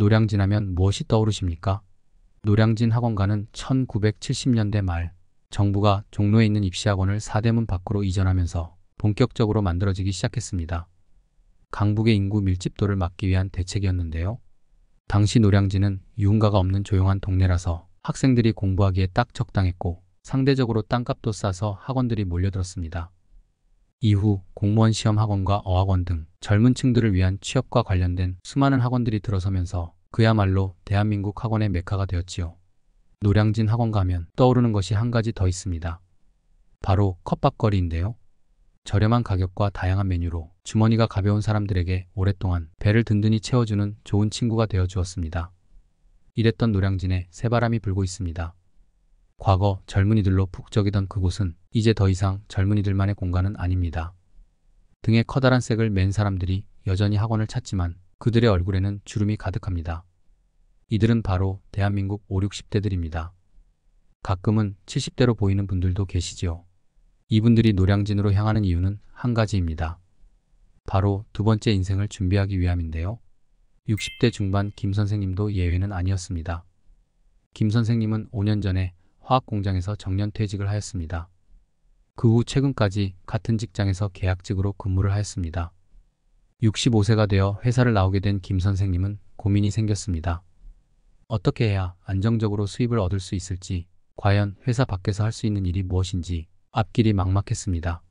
노량진 하면 무엇이 떠오르십니까? 노량진 학원가는 1970년대 말 정부가 종로에 있는 입시학원을 사대문 밖으로 이전하면서 본격적으로 만들어지기 시작했습니다. 강북의 인구 밀집도를 막기 위한 대책이었는데요. 당시 노량진은 유흥가가 없는 조용한 동네라서 학생들이 공부하기에 딱 적당했고 상대적으로 땅값도 싸서 학원들이 몰려들었습니다. 이후 공무원 시험 학원과 어학원 등 젊은 층들을 위한 취업과 관련된 수많은 학원들이 들어서면서 그야말로 대한민국 학원의 메카가 되었지요. 노량진 학원 가면 떠오르는 것이 한 가지 더 있습니다. 바로 컵밥거리인데요. 저렴한 가격과 다양한 메뉴로 주머니가 가벼운 사람들에게 오랫동안 배를 든든히 채워주는 좋은 친구가 되어 주었습니다. 이랬던 노량진에 새바람이 불고 있습니다. 과거 젊은이들로 북적이던 그곳은 이제 더 이상 젊은이들만의 공간은 아닙니다. 등에 커다란 색을 맨 사람들이 여전히 학원을 찾지만 그들의 얼굴에는 주름이 가득합니다. 이들은 바로 대한민국 5, 60대들입니다. 가끔은 70대로 보이는 분들도 계시지요. 이분들이 노량진으로 향하는 이유는 한 가지입니다. 바로 두 번째 인생을 준비하기 위함인데요. 60대 중반 김 선생님도 예외는 아니었습니다. 김 선생님은 5년 전에 화학공장에서 정년퇴직을 하였습니다. 그 후 최근까지 같은 직장에서 계약직으로 근무를 하였습니다. 65세가 되어 회사를 나오게 된 김 선생님은 고민이 생겼습니다. 어떻게 해야 안정적으로 수입을 얻을 수 있을지, 과연 회사 밖에서 할 수 있는 일이 무엇인지 앞길이 막막했습니다.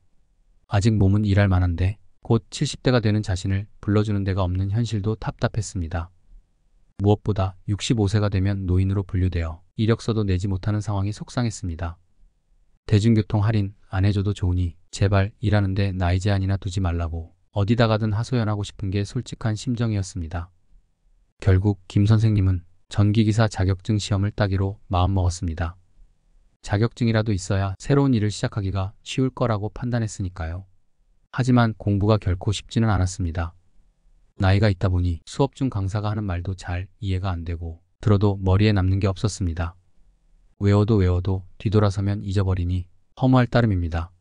아직 몸은 일할 만한데 곧 70대가 되는 자신을 불러주는 데가 없는 현실도 답답했습니다. 무엇보다 65세가 되면 노인으로 분류되어 이력서도 내지 못하는 상황이 속상했습니다. 대중교통 할인 안 해줘도 좋으니 제발 일하는데 나이 제한이나 두지 말라고 어디다 가든 하소연하고 싶은 게 솔직한 심정이었습니다. 결국 김 선생님은 전기기사 자격증 시험을 따기로 마음먹었습니다. 자격증이라도 있어야 새로운 일을 시작하기가 쉬울 거라고 판단했으니까요. 하지만 공부가 결코 쉽지는 않았습니다. 나이가 있다 보니 수업 중 강사가 하는 말도 잘 이해가 안 되고 들어도 머리에 남는 게 없었습니다. 외워도 뒤돌아서면 잊어버리니 허무할 따름입니다.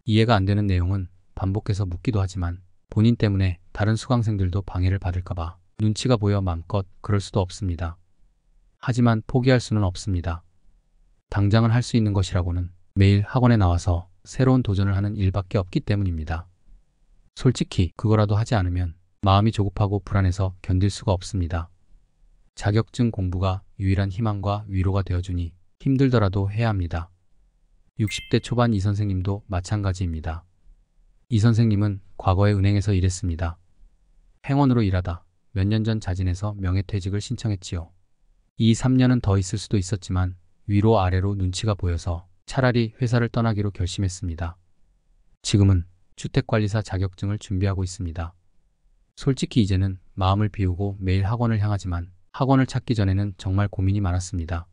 이해가 안 되는 내용은 반복해서 묻기도 하지만 본인 때문에 다른 수강생들도 방해를 받을까봐 눈치가 보여 맘껏 그럴 수도 없습니다. 하지만 포기할 수는 없습니다. 당장은 할 수 있는 것이라고는 매일 학원에 나와서 새로운 도전을 하는 일밖에 없기 때문입니다. 솔직히 그거라도 하지 않으면 마음이 조급하고 불안해서 견딜 수가 없습니다. 자격증 공부가 유일한 희망과 위로가 되어주니 힘들더라도 해야 합니다. 60대 초반 이 선생님도 마찬가지입니다. 이 선생님은 과거에 은행에서 일했습니다. 행원으로 일하다 몇 년 전 자진해서 명예퇴직을 신청했지요. 이 3년은 더 있을 수도 있었지만 위로 아래로 눈치가 보여서 차라리 회사를 떠나기로 결심했습니다. 지금은 주택관리사 자격증을 준비하고 있습니다. 솔직히 이제는 마음을 비우고 매일 학원을 향하지만 학원을 찾기 전에는 정말 고민이 많았습니다.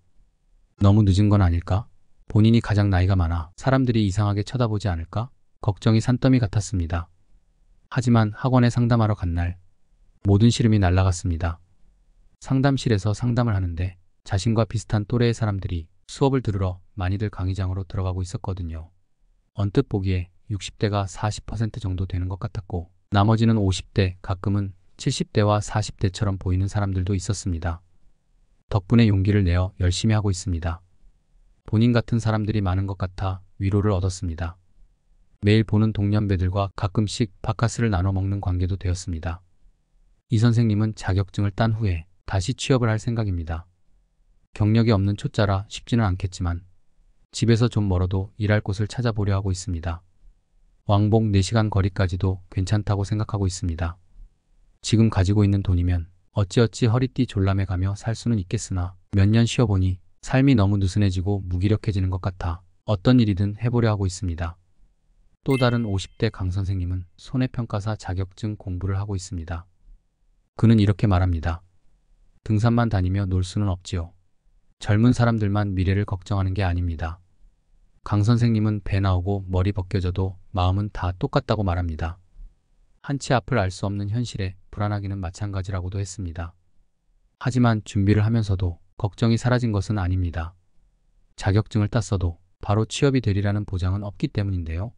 너무 늦은 건 아닐까? 본인이 가장 나이가 많아 사람들이 이상하게 쳐다보지 않을까? 걱정이 산더미 같았습니다. 하지만 학원에 상담하러 간 날 모든 시름이 날아갔습니다. 상담실에서 상담을 하는데 자신과 비슷한 또래의 사람들이 수업을 들으러 많이들 강의장으로 들어가고 있었거든요. 언뜻 보기에 60대가 40% 정도 되는 것 같았고 나머지는 50대, 가끔은 70대와 40대처럼 보이는 사람들도 있었습니다. 덕분에 용기를 내어 열심히 하고 있습니다. 본인 같은 사람들이 많은 것 같아 위로를 얻었습니다. 매일 보는 동년배들과 가끔씩 바카스를 나눠 먹는 관계도 되었습니다. 이 선생님은 자격증을 딴 후에 다시 취업을 할 생각입니다. 경력이 없는 초짜라 쉽지는 않겠지만 집에서 좀 멀어도 일할 곳을 찾아보려 하고 있습니다. 왕복 4시간 거리까지도 괜찮다고 생각하고 있습니다. 지금 가지고 있는 돈이면 어찌어찌 허리띠 졸라매가며 살 수는 있겠으나 몇 년 쉬어보니 삶이 너무 느슨해지고 무기력해지는 것 같아 어떤 일이든 해보려 하고 있습니다. 또 다른 50대 강 선생님은 손해평가사 자격증 공부를 하고 있습니다. 그는 이렇게 말합니다. 등산만 다니며 놀 수는 없지요. 젊은 사람들만 미래를 걱정하는 게 아닙니다. 강 선생님은 배 나오고 머리 벗겨져도 마음은 다 똑같다고 말합니다. 한치 앞을 알 수 없는 현실에 불안하기는 마찬가지라고도 했습니다. 하지만 준비를 하면서도 걱정이 사라진 것은 아닙니다. 자격증을 땄어도 바로 취업이 되리라는 보장은 없기 때문인데요.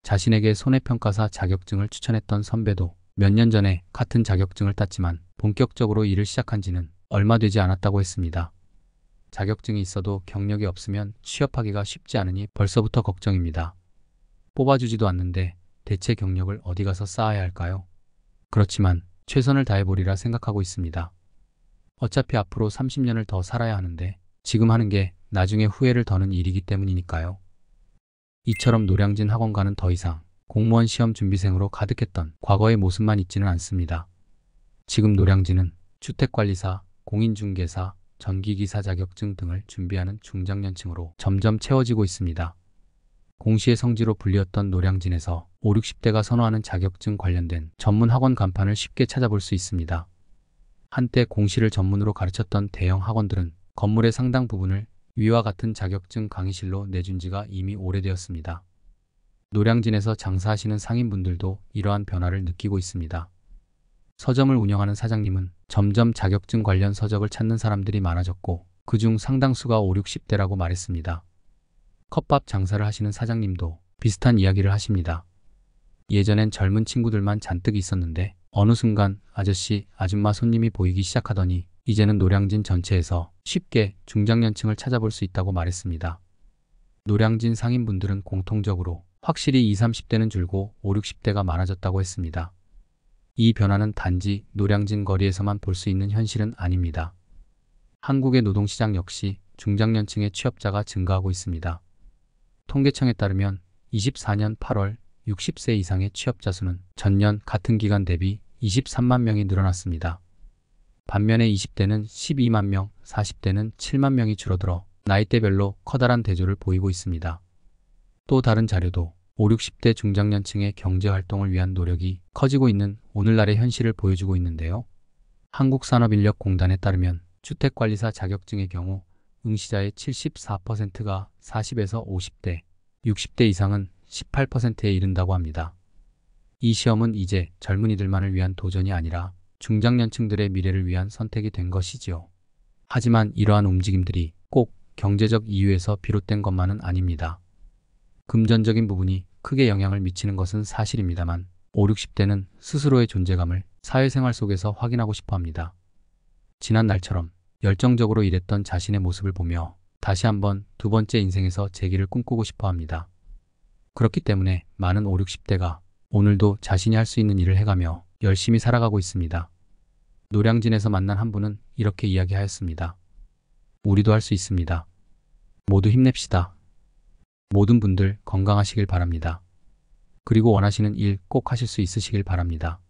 자신에게 손해평가사 자격증을 추천했던 선배도 몇 년 전에 같은 자격증을 땄지만 본격적으로 일을 시작한 지는 얼마 되지 않았다고 했습니다. 자격증이 있어도 경력이 없으면 취업하기가 쉽지 않으니 벌써부터 걱정입니다. 뽑아주지도 않는데 대체 경력을 어디 가서 쌓아야 할까요? 그렇지만 최선을 다해보리라 생각하고 있습니다. 어차피 앞으로 30년을 더 살아야 하는데 지금 하는 게 나중에 후회를 더는 일이기 때문이니까요. 이처럼 노량진 학원가는 더 이상 공무원 시험 준비생으로 가득했던 과거의 모습만 있지는 않습니다. 지금 노량진은 주택관리사, 공인중개사, 전기기사 자격증 등을 준비하는 중장년층으로 점점 채워지고 있습니다. 공시의 성지로 불리웠던 노량진에서 5, 60대가 선호하는 자격증 관련된 전문 학원 간판을 쉽게 찾아볼 수 있습니다. 한때 공시를 전문으로 가르쳤던 대형 학원들은 건물의 상당 부분을 위와 같은 자격증 강의실로 내준 지가 이미 오래되었습니다. 노량진에서 장사하시는 상인분들도 이러한 변화를 느끼고 있습니다. 서점을 운영하는 사장님은 점점 자격증 관련 서적을 찾는 사람들이 많아졌고 그중 상당수가 5, 60대라고 말했습니다. 컵밥 장사를 하시는 사장님도 비슷한 이야기를 하십니다. 예전엔 젊은 친구들만 잔뜩 있었는데 어느 순간 아저씨, 아줌마 손님이 보이기 시작하더니 이제는 노량진 전체에서 쉽게 중장년층을 찾아볼 수 있다고 말했습니다. 노량진 상인분들은 공통적으로 확실히 20, 30대는 줄고 5, 60대가 많아졌다고 했습니다. 이 변화는 단지 노량진 거리에서만 볼 수 있는 현실은 아닙니다. 한국의 노동시장 역시 중장년층의 취업자가 증가하고 있습니다. 통계청에 따르면 24년 8월 60세 이상의 취업자 수는 전년 같은 기간 대비 23만 명이 늘어났습니다. 반면에 20대는 12만 명, 40대는 7만 명이 줄어들어 나이대별로 커다란 대조를 보이고 있습니다. 또 다른 자료도 5, 60대 중장년층의 경제활동을 위한 노력이 커지고 있는 오늘날의 현실을 보여주고 있는데요. 한국산업인력공단에 따르면 주택관리사 자격증의 경우 응시자의 74%가 40에서 50대, 60대 이상은 18%에 이른다고 합니다. 이 시험은 이제 젊은이들만을 위한 도전이 아니라 중장년층들의 미래를 위한 선택이 된 것이지요. 하지만 이러한 움직임들이 꼭 경제적 이유에서 비롯된 것만은 아닙니다. 금전적인 부분이 크게 영향을 미치는 것은 사실입니다만 5, 60대는 스스로의 존재감을 사회생활 속에서 확인하고 싶어 합니다. 지난 날처럼 열정적으로 일했던 자신의 모습을 보며 다시 한번 두 번째 인생에서 재기를 꿈꾸고 싶어 합니다. 그렇기 때문에 많은 5, 60대가 오늘도 자신이 할 수 있는 일을 해가며 열심히 살아가고 있습니다. 노량진에서 만난 한 분은 이렇게 이야기하였습니다. 우리도 할 수 있습니다. 모두 힘냅시다. 모든 분들 건강하시길 바랍니다. 그리고 원하시는 일 꼭 하실 수 있으시길 바랍니다.